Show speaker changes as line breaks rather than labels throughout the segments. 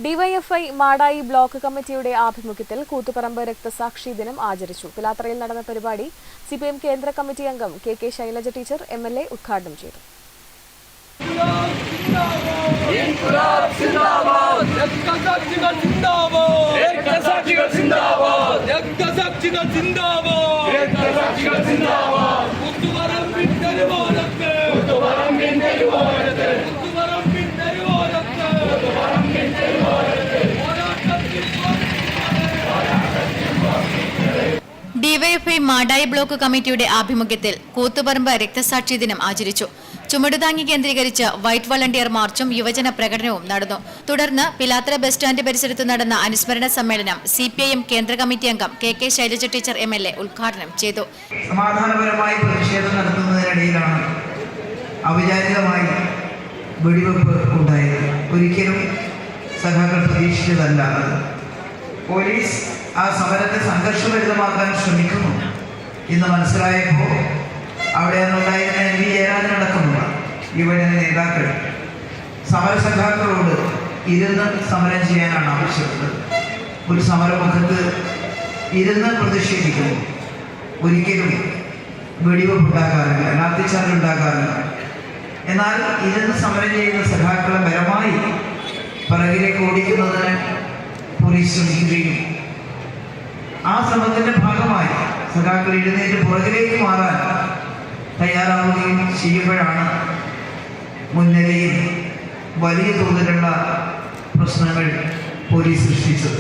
DYFI Madayi block കമ്മിറ്റിയുടെ ആഭിമുഖ്യത്തിൽ കൂത്തുപറമ്പ് രക്തസാക്ഷി ദിനം ആചരിച്ചു. പിലാത്തറയിൽ നടന്ന പരിപാടി സിപിഎം കേന്ദ്ര കമ്മിറ്റി അംഗം കെ ശൈലജ ടീച്ചർ എംഎൽഎ ഉദ്ഘാടനം ചെയ്തു.
ഡിവൈഎഫ്ഐ മാടായി ബ്ലോക്ക് കമ്മിറ്റിയുടെ ആഭിമുഖ്യത്തിൽ കൂത്തുപറമ്പ് രക്തസാക്ഷി ദിനം ആചരിച്ചു. ചുമടുതാങ്ങി കേന്ദ്രീകരിച്ച് വൈറ്റ് വളണ്ടിയർ മാർച്ചും യുവജന പ്രകടനവും നടന്നു. തുടർന്ന് പിലാത്തറ ബസ് സ്റ്റാൻഡ് പരിസരത്ത് നടന്ന അനുസ്മരണ സമ്മേളനം സിപിഐഎം കേന്ദ്ര കമ്മിറ്റി അംഗം കെ ശൈലജ ടീച്ചർ എംഎൽഎ ഉദ്ഘാടനം ചെയ്തു.
സമാധാനപരമായി പ്രതിഷേധം നടത്തുന്നതിനിടയിലാണ് ഔപചാരികമായി വെടിവെപ്പ് ഉണ്ടായത്. ഒരിക്കലും സഖാക്കൾ പ്രതീക്ഷിച്ചതല്ല. പോലീസ് ആ സമരത്തെ സംഘർഷഭരിതമാക്കാൻ ശ്രമിക്കുന്നു എന്ന് മനസ്സിലായപ്പോൾ അവിടെ നിന്നുണ്ടായിരുന്ന എം വി ജയരാജനടക്കമുള്ള യുവജന നേതാക്കൾ സമരസഖാക്കളോട് ഇരുന്ന് സമരം ചെയ്യാനാണ് ആവശ്യപ്പെട്ടത്. ഒരു സമരമുഖത്ത് ഇരുന്ന് പ്രതിഷേധിക്കുന്നു ഒരിക്കലും വെടിവെപ്പുണ്ടാകാറില്ല, ലാത്തിച്ചാർജുണ്ടാകാറില്ല. എന്നാൽ ഇരുന്ന് സമരം ചെയ്യുന്ന സഖാക്കളെ ബലമായി പിറകിലേക്ക് ഓടിക്കുന്നതിന് പോലീസ് ശ്രമിക്കുകയും ആ ശ്രമത്തിന്റെ ഭാഗമായി സഖാക്കൾ എഴുന്നേറ്റ് പുറകിലേക്ക് മാറാൻ തയ്യാറാവുകയും ചെയ്യുമ്പോഴാണ് മുൻനിരയിൽ വലിയ തോതിലുള്ള പ്രശ്നങ്ങൾ പോലീസ് സൃഷ്ടിച്ചത്.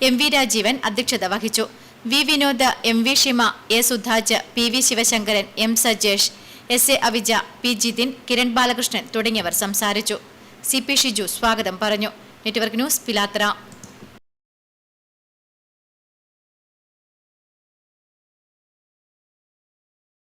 എം വി രാജീവൻ അധ്യക്ഷത വഹിച്ചു. V Vinod, M V Shima, A Sudhaj, P V Sivasankaran, M Sajesh, S A Avija, P Jithin, Kiran Balakrishnan തുടങ്ങിയവർ സംസാരിച്ചു. സി പി ഷിജു സ്വാഗതം പറഞ്ഞു. Network news, Pilathara.